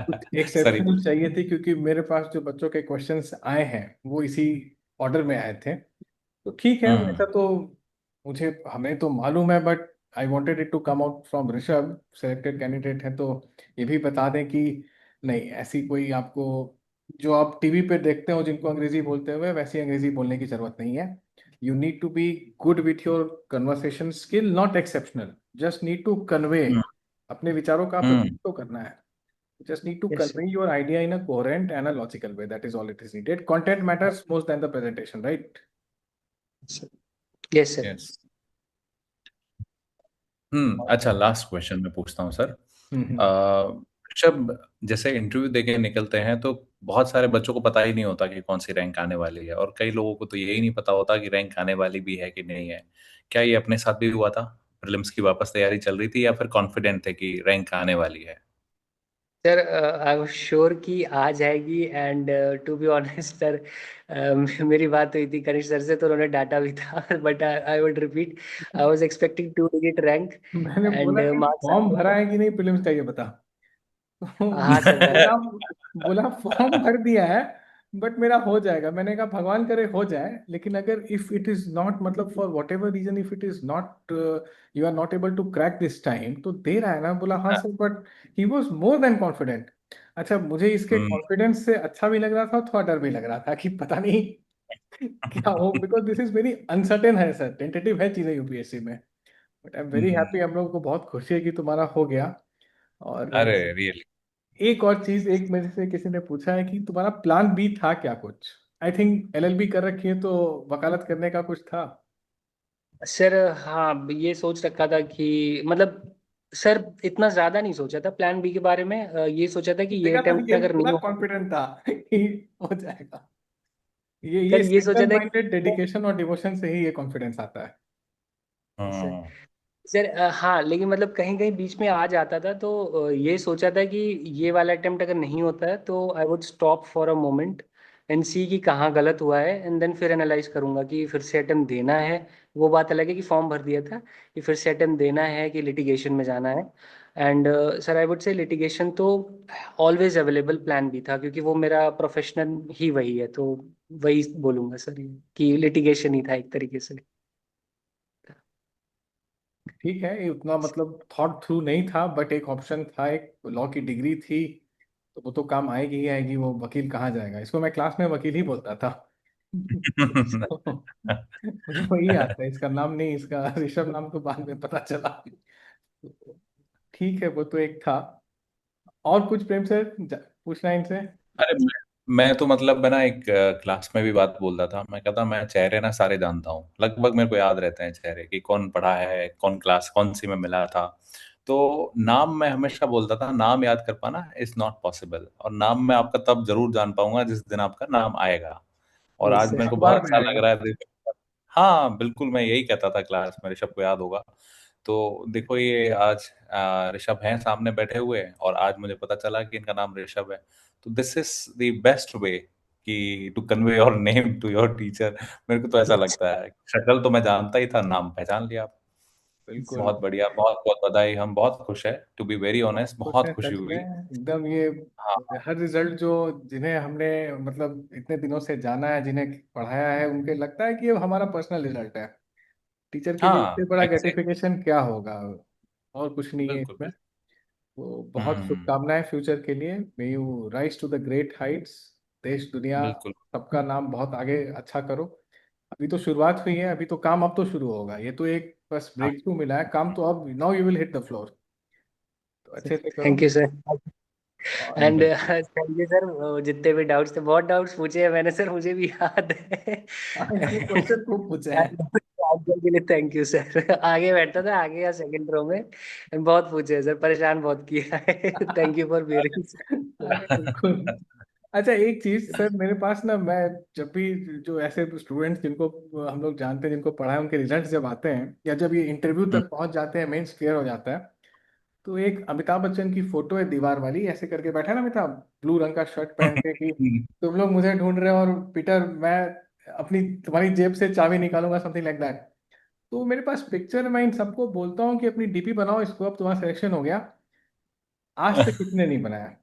Speaker 1: सर ही
Speaker 3: एक्सेप्शनल
Speaker 1: पूछे।
Speaker 3: चाहिए थी, क्योंकि मेरे पास जो बच्चों के क्वेश्चंस आए हैं वो इसी ऑर्डर में आए थे। तो ठीक है,
Speaker 1: हम्म।
Speaker 3: वैसा तो मुझे हमें तो मालूम है, but I wanted it to come out from Rishabh, selected candidate है, तो ये भी बता दें कि नहीं, ऐसी कोई आपको जो आप टीवी पे देखते हो जिनको अंग्रेजी बोलते हुए, वैसी अंग्रेजी बोलने की जरूरत नहीं है। You need to be good with your conversation skill, not exceptional. Just need to convey
Speaker 1: hmm.
Speaker 3: अपने विचारों का
Speaker 1: हम्म।
Speaker 3: प्रतिनिधित्व करना है। Just need to
Speaker 2: yes
Speaker 3: convey your idea in a coherent and a logical way. That is all it is needed. Content matters most than the presentation, right?
Speaker 2: Sir, yes sir.
Speaker 1: Yes. अच्छा, last question मैं पूछता हूँ sir.
Speaker 3: हम्म।
Speaker 1: ऋषभ, जैसे interview देके निकलते हैं तो बहुत सारे बच्चों को पता ही नहीं होता कि कौन सी रैंक आने वाली है, और कई लोगों को तो यही नहीं पता होता कि रैंक आने वाली भी है कि नहीं है। क्या ये अपने साथ भी हुआ था? प्रीलिम्स की वापस तैयारी चल रही थी या फिर कॉन्फिडेंट थे कि रैंक आने वाली है?
Speaker 2: सर आई वाज श्योर कि आ जाएगी। And to be honest sir, मेरी बात हुई थी कनिष्ठ सर से तो उन्होंने डाटा भी था but I would repeat, I was expecting 2 digit rank.
Speaker 3: मैंने
Speaker 2: एंड
Speaker 3: बोला कि
Speaker 2: मार्क्स
Speaker 3: फॉर्म भरा है कि नहीं प्रीलिम्स का, ये बता। तो
Speaker 2: हाँ सर, भरा
Speaker 3: बोला बोला फॉर्म भर दिया है, बट मेरा हो जाएगा। मैंने कहा भगवान करे हो जाए, लेकिन अगर इफ इट इज नॉट, मतलब for whatever reason, if it is not, you are not able to crack this time, तो दे रहा है ना। बोला हाँ सर, but he was more than confident. अच्छा, मुझे इसके
Speaker 1: हम्म।
Speaker 3: कॉन्फिडेंस से अच्छा भी लग रहा था, थोड़ा डर भी लग रहा था कि पता नहीं क्या हो, because this is very uncertain है सर, टेंटेटिव है चीजें यूपीएससी में। But I am very
Speaker 1: hmm.
Speaker 3: Happy, हम लोग को बहुत खुशी है कि तुम्हारा हो गया। और
Speaker 1: अरे रियली?
Speaker 3: एक और चीज, एक मेरे से किसी ने पूछा है कि तुम्हारा प्लान बी था क्या कुछ? आई थिंक एलएलबी कर रखी है, तो वकालत करने का कुछ था?
Speaker 2: सर हाँ, ये सोच रखा था कि मतलब सर इतना ज्यादा नहीं सोचा था प्लान बी के बारे में। ये सोचा था कि ये
Speaker 3: देखा था,
Speaker 2: अटेम्प्ट
Speaker 3: ये
Speaker 2: अगर नहीं
Speaker 3: पूरा
Speaker 2: हो,
Speaker 3: कॉन्फिडेंट था कि हो जाएगा। ये
Speaker 2: सर ये सोचा
Speaker 3: सिंगल
Speaker 2: था
Speaker 3: माइंडेड
Speaker 2: कि
Speaker 3: डेडिकेशन और डिवोशन से ही ये कॉन्फिडेंस आता है।
Speaker 2: सर,
Speaker 1: हम्म।
Speaker 2: सर हाँ, लेकिन मतलब कहीं कहीं बीच में आ जाता था तो ये सोचा था कि ये वाला अटेम्प्ट अगर नहीं होता है तो I would stop for a moment and see कि कहाँ गलत हुआ है, एंड देन फिर एनालाइज करूंगा कि फिर से अटेम्प्ट देना है। वो बात अलग है कि फॉर्म भर दिया था, कि फिर से अटेम्प्ट देना है कि लिटिगेशन में जाना है। एंड सर आई वुड से लिटिगेशन तो ऑलवेज अवेलेबल प्लान भी था, क्योंकि वो मेरा प्रोफेशनल ही वही है। तो वही बोलूंगा सर ये, कि लिटिगेशन ही था एक तरीके से।
Speaker 3: ठीक है, ये उतना मतलब थॉट थ्रू नहीं था, बट एक ऑप्शन था, एक लॉ की डिग्री थी, तो वो तो काम आएगी ही आएगी। वो वकील कहाँ जाएगा, इसको मैं क्लास में वकील ही बोलता था। So, मुझे वही आता है, इसका नाम नहीं, इसका ऋषभ नाम तो बाद में पता चला। ठीक है, वो तो एक था। और कुछ प्रेम से पूछना है इनसे?
Speaker 1: अरे मैं तो मतलब मैं ना एक क्लास में भी बात बोलता था, मैं कहता मैं चेहरे ना सारे जानता हूँ, लगभग मेरे को याद रहते हैं चेहरे कि कौन पढ़ा है, कौन क्लास कौन सी में मिला था। तो नाम मैं हमेशा बोलता था, नाम याद कर पाना इज नॉट पॉसिबल, और नाम मैं आपका तब जरूर जान पाऊंगा जिस दिन आपका नाम आएगा। और
Speaker 2: यस
Speaker 1: आज
Speaker 2: सर।
Speaker 1: मेरे को
Speaker 3: अखबार
Speaker 1: बहुत
Speaker 3: में
Speaker 1: अच्छा लग
Speaker 3: आएगा।
Speaker 1: रहा है। हाँ बिल्कुल, मैं यही कहता था क्लास में, ऋषभ को याद होगा। तो देखो ये आज ऋषभ हैं सामने बैठे हुए, और आज मुझे पता चला कि इनका नाम ऋषभ है। तो this is the best way कि to convey your name to your teacher. मेरे को तो ऐसा लगता है, शक्ल तो मैं जानता ही था, नाम पहचान लिया।
Speaker 3: बिल्कुल।
Speaker 1: बहुत बढ़िया, बहुत बहुत बधाई, हम बहुत खुश है, टू बी वेरी
Speaker 3: बहुत
Speaker 1: ऑनेस्ट
Speaker 3: खुश
Speaker 1: बहुत
Speaker 3: है
Speaker 1: खुशी
Speaker 3: सच में
Speaker 1: हुई।
Speaker 3: एकदम। ये
Speaker 1: हाँ
Speaker 3: हर रिजल्ट जो जिन्हें हमने मतलब इतने दिनों से जाना है, जिन्हें पढ़ाया है, उनके लगता है कि ये हमारा पर्सनल रिजल्ट है। टीचर के लिए इससे
Speaker 1: हाँ
Speaker 3: बड़ा
Speaker 1: एग्जैक्ट,
Speaker 3: ग्रेटिफिकेशन क्या होगा। और कुछ नहीं है
Speaker 1: बिल्कुल
Speaker 3: इसमें।
Speaker 1: बिल्कुल।
Speaker 3: तो बहुत
Speaker 1: हम्म।
Speaker 3: शुभकामनाएं फ्यूचर के लिए। May you rise to the great heights. देश दुनिया
Speaker 1: बिल्कुल।
Speaker 3: सबका नाम बहुत आगे अच्छा करो। अभी तो शुरुआत हुई है, अभी तो काम अब तो शुरू होगा। ये तो एक बस
Speaker 1: हाँ।
Speaker 3: ब्रेक थ्रू मिला है, काम तो अब now you will hit the floor. तो अच्छे से करो।
Speaker 2: Thank you sir.
Speaker 3: और
Speaker 2: एंड
Speaker 1: बिल्कुल।
Speaker 2: थैंक यू सर, जितने भी डाउट्स थे, बहुत डाउट्स पूछे हैं मैंने सर, मुझे भी याद है।
Speaker 3: इसमें क्वेश्चन खूब पूछे हैं।
Speaker 2: आंसर के लिए थैंक यू सर। आगे बैठता था, आगे या सेकंड रो में, बहुत पूछे हैं सर, परेशान बहुत किया है। थैंक यू फॉर बियरिंग
Speaker 3: अरे बिल्कुल। अच्छा एक चीज सर, मेरे पास ना, मैं जब भी जो ऐसे स्टूडेंट्स जिनको हम लोग जानते हैं, जिनको पढ़ा है, उनके रिजल्ट्स जब आते हैं या जब ये इंटरव्यू तक पहुंच जाते हैं, मेंस क्लियर हो जाता है, तो एक अमिताभ बच्चन की फोटो है दीवार वाली, ऐसे करके बैठा है ना अमिताभ, ब्लू रंग का शर्ट पहन के, कि तुम लोग मुझे ढूंढ रहे हो और पीटर मैं अपनी तुम्हारी जेब से चाबी निकालूंगा, समथिंग लाइक दैट। तो मेरे पास पिक्चर, मैं इन सबको बोलता हूँ कि अपनी डीपी बनाओ इसको, अब तुम्हारा सिलेक्शन हो गया। आज तक कितने नहीं बनाया।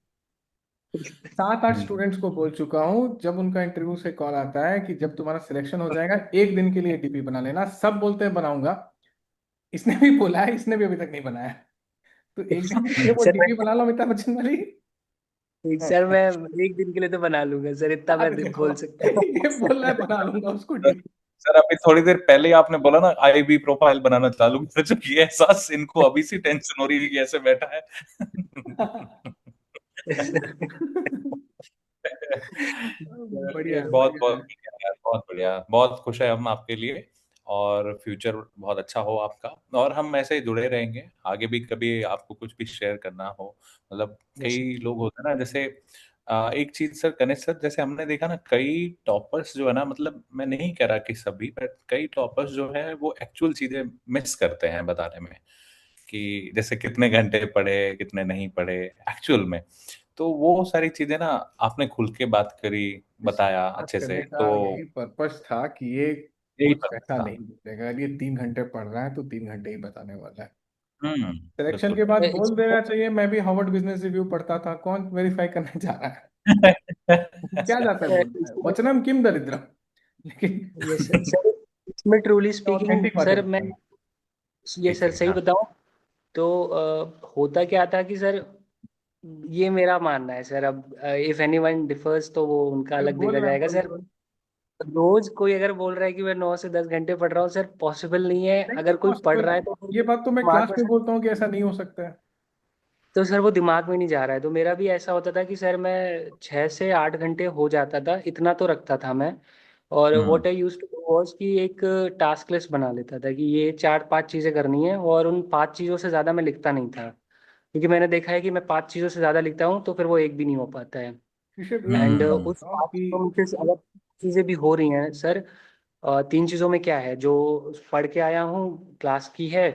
Speaker 3: 7-8 स्टूडेंट्स को बोल चुका हूँ, जब उनका इंटरव्यू से कॉल आता है कि जब तुम्हारा सिलेक्शन हो जाएगा एक दिन के लिए डीपी बना लेना, सब बोलते हैं बनाऊंगा। इसने भी बोला है, इसने भी अभी तक नहीं बनाया। तो एक दिन के लिए वो
Speaker 2: सर।
Speaker 3: डीपी बना लो अमिताभ बच्चन वाली।
Speaker 2: सर मैं एक दिन के लिए तो बना लूंगा सर, इतना मैं
Speaker 3: अरे देखो,
Speaker 2: बोल सकता हूँ।
Speaker 3: ये बोल रहा है बना लूंगा उसको
Speaker 1: सर,
Speaker 3: डीपी।
Speaker 1: सर अभी थोड़ी देर पहले ही आपने बोला ना आईबी प्रोफाइल बनाना चालू कर चुकी है, एहसास इनको अभी से टेंशन हो रही है कि ऐसे बैठा है।
Speaker 3: बढ़िया
Speaker 1: चलिए,
Speaker 3: है,
Speaker 1: बहुत
Speaker 3: बढ़िया
Speaker 1: बहुत
Speaker 3: है।
Speaker 1: बढ़िया यार, बहुत बढ़िया, बहुत खुश है हम आपके लिए। और फ्यूचर बहुत अच्छा हो आपका, और हम ऐसे ही जुड़े रहेंगे आगे भी, कभी आपको कुछ भी शेयर करना हो। मतलब
Speaker 2: यस
Speaker 1: कई लोग होते हैं ना, जैसे एक चीज सर, गणेश सर, जैसे हमने देखा ना कई टॉपर्स जो है ना, मतलब मैं नहीं कह रहा कि सभी, बट कई टॉपर्स जो है वो एक्चुअल चीजें मिस करते हैं बताने में, कि जैसे कितने घंटे पढ़े कितने नहीं पढ़े एक्चुअल में। तो वो सारी चीजें ना आपने खुल के बात करी,
Speaker 3: इस
Speaker 1: बताया
Speaker 3: बात
Speaker 1: अच्छे से,
Speaker 3: करने का
Speaker 1: तो
Speaker 3: यही पर्पस था कि ये
Speaker 1: यही
Speaker 3: कुछ
Speaker 1: पता
Speaker 3: ऐसा
Speaker 1: था।
Speaker 3: नहीं बोलेगा, ये 3 घंटे पढ़ रहा है तो 3 घंटे ही बताने वाला है। सिलेक्शन
Speaker 1: बिल्कुल
Speaker 3: के बाद
Speaker 2: सर।
Speaker 3: बोल देना चाहिए मैं भी हार्वर्ड बिजनेस रिव्यू पढ़ता था, कौन वेरीफाई करने जा रहा है। क्या जाता है बोलना है, वचनम किम दरिद्रम। लेकिन
Speaker 2: यस सर। सर इसमें ट्रूली स्पीकिंग
Speaker 3: ऑथेंटिक बातें
Speaker 2: सर, मैं
Speaker 3: बतानी।
Speaker 2: ये
Speaker 1: ठीक
Speaker 2: सर
Speaker 1: है
Speaker 2: सही
Speaker 1: हाँ।
Speaker 2: बताऊं तो होता क्या था कि सर, ये मेरा मानना है सर, अब इफ एनीवन डिफर्स तो वो उनका
Speaker 3: अरे
Speaker 2: अलग देखा
Speaker 3: बोलना,
Speaker 2: जाएगा
Speaker 3: बोल
Speaker 2: सर।
Speaker 3: बोल।
Speaker 2: रोज कोई अगर बोल रहा है कि मैं 9 से 10 घंटे पढ़ रहा हूँ सर, पॉसिबल नहीं है।
Speaker 3: नहीं
Speaker 2: अगर कोई पढ़
Speaker 3: पॉसिबल।
Speaker 2: रहा है तो
Speaker 3: ये बात तो मैं
Speaker 2: दिमाग
Speaker 3: क्लास
Speaker 2: में
Speaker 3: में
Speaker 2: सर,
Speaker 3: बोलता हूँ कि ऐसा नहीं हो सकता है।
Speaker 2: तो सर वो दिमाग में नहीं जा रहा है। तो मेरा भी ऐसा होता था कि सर मैं 6 से 8 घंटे हो जाता था, इतना तो रखता था मैं। और
Speaker 1: हम्म।
Speaker 2: What I use to do was कि एक टास्क लिस्ट बना लेता था कि ये 4-5 चीजें करनी है, और उन 5 चीजों से ज्यादा मैं लिखता नहीं था, क्योंकि मैंने देखा है कि मैं 5 चीजों से ज्यादा लिखता हूँ तो फिर वो एक भी नहीं हो पाता है।
Speaker 3: ऋषभ एक
Speaker 2: एंड
Speaker 3: चीज और
Speaker 2: उस
Speaker 3: बताओ
Speaker 2: पांच
Speaker 3: कि
Speaker 2: चीजों में से अगर चीजें भी हो रही हैं सर, 3 चीजों में क्या है, जो पढ़ के आया हूँ क्लास की है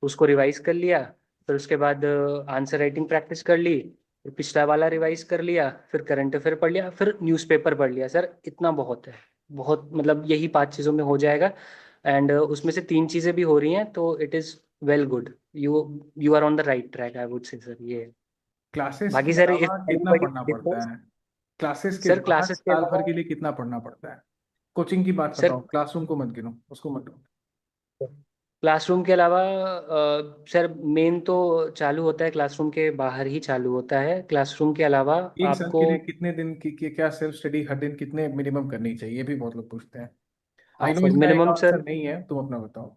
Speaker 2: उसको रिवाइज कर लिया, फिर उसके बाद आंसर राइटिंग प्रैक्टिस कर ली, फिर पिछला वाला रिवाइज कर लिया, फिर करंट अफेयर पढ़ लिया, फिर न्यूज़पेपर पढ़ लिया सर, इतना बहुत है। बहुत मतलब यही 5 चीजों में हो जाएगा। एंड उसमें से 3 चीजें भी हो रही हैं तो it is well good. You you are on the right track, I would say sir ये।
Speaker 3: क्लासेस
Speaker 2: बाकी
Speaker 3: के
Speaker 2: सर इफ
Speaker 3: अलावा कितना
Speaker 2: एनीबॉडी
Speaker 3: पढ़ना पड़ता
Speaker 2: डिफर्स,
Speaker 3: है? क्लासेस के
Speaker 2: सर
Speaker 3: बाहर
Speaker 2: क्लासेस के
Speaker 3: साल
Speaker 2: अलावा,
Speaker 3: भर के लिए कितना पढ़ना पड़ता है? कोचिंग की बात
Speaker 2: सर
Speaker 3: बताओ, क्लासरूम को मत गिनो, उसको मत गिनो।
Speaker 2: क्लासरूम के अलावा सर मेन तो चालू होता है क्लासरूम के बाहर ही चालू होता है। क्लासरूम के अलावा
Speaker 3: एक साल
Speaker 2: आपको,
Speaker 3: के लिए कितने दिन की क्या सेल्फ स्टडी हर दिन कितने मिनिमम करनी चाहिए, ये भी बहुत लोग पूछते हैं।
Speaker 2: हाँ
Speaker 3: आई नो
Speaker 2: सर
Speaker 3: इसका एक
Speaker 2: मिनिमम
Speaker 3: आंसर
Speaker 2: सर,
Speaker 3: नहीं है, तुम अपना बताओ।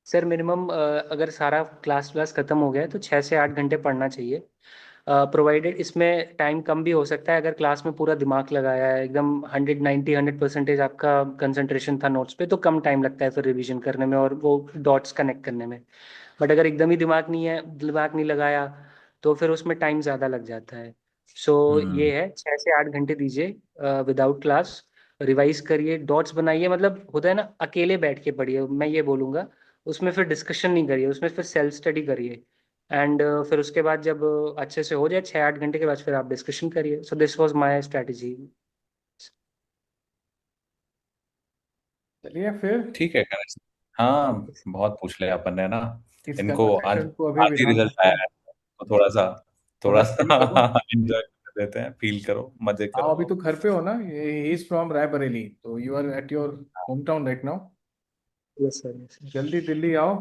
Speaker 2: सर मिनिमम अगर सारा क्लास क्लास खत्म हो गया है तो 6 से 8 घंटे पढ़ना चाहिए। प्रोवाइडेड इसमें टाइम कम भी हो सकता है अगर क्लास में पूरा दिमाग लगाया है, एकदम 100% आपका कंसंट्रेशन था नोट्स पे, तो कम टाइम लगता है फिर रिवीजन करने में और वो डॉट्स कनेक्ट करने में। बट अगर एकदम ही दिमाग नहीं लगाया तो फिर उसमें टाइम ज़्यादा लग जाता है। सो ये है, 6 से 8 घंटे दीजिए विदाउट क्लास, रिवाइज करिए, डॉट्स बनाइए, मतलब होता है ना अकेले बैठ के पढ़िए, मैं ये बोलूँगा। उसमें फिर डिस्कशन नहीं करिए, उसमें फिर सेल्फ स्टडी करिए। एंड फिर उसके बाद जब अच्छे से हो जाए 6-8 घंटे के बाद, फिर आप डिस्कशन करिए। So this was my strategy.
Speaker 3: चलिए फिर
Speaker 1: ठीक है गणेश। हाँ, बहुत पूछ लिया अपन ने ना।
Speaker 3: इस
Speaker 1: इनको आज
Speaker 3: कन्वर्सेशन को अभी
Speaker 1: आज ही
Speaker 3: विराम
Speaker 1: रिजल्ट
Speaker 3: देते
Speaker 1: आया
Speaker 3: हैं।
Speaker 1: है, तो थोड़ा सा
Speaker 3: थोड़ा
Speaker 1: थोड़ा
Speaker 3: चिल करो।
Speaker 1: सा एंजॉय कर देते हैं, फील करो, मजे
Speaker 3: आओ, अभी
Speaker 1: करो।
Speaker 3: तो घर पे हो ना, ये इज फ्रॉम रायबरेली, तो you are at your home town right now.
Speaker 2: Yes sir, yes sir.
Speaker 3: जल्दी दिल्ली आओ,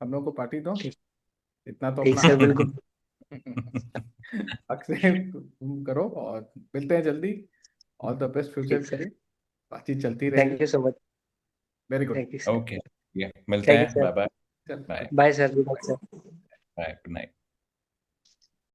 Speaker 3: हम लोग को पार्टी दो,
Speaker 2: ठीक।
Speaker 3: इतना तो
Speaker 2: ठीक
Speaker 3: अपना
Speaker 2: सर, बिल्कुल।
Speaker 3: हक से तुम करो, और मिलते हैं जल्दी। ऑल द बेस्ट फ्यूचर
Speaker 2: ठीक
Speaker 3: के
Speaker 2: सर।
Speaker 3: लिए, बातचीत चलती रहेगी।
Speaker 2: Thank you so much.
Speaker 3: Very good.
Speaker 2: Thank you sir.
Speaker 1: Okay, मिलते
Speaker 2: थैंक यू
Speaker 1: हैं।
Speaker 2: सर।
Speaker 1: Bye bye.
Speaker 3: चल
Speaker 1: bye
Speaker 3: bye.
Speaker 2: Bye sir, good night sir.
Speaker 1: Bye, good night.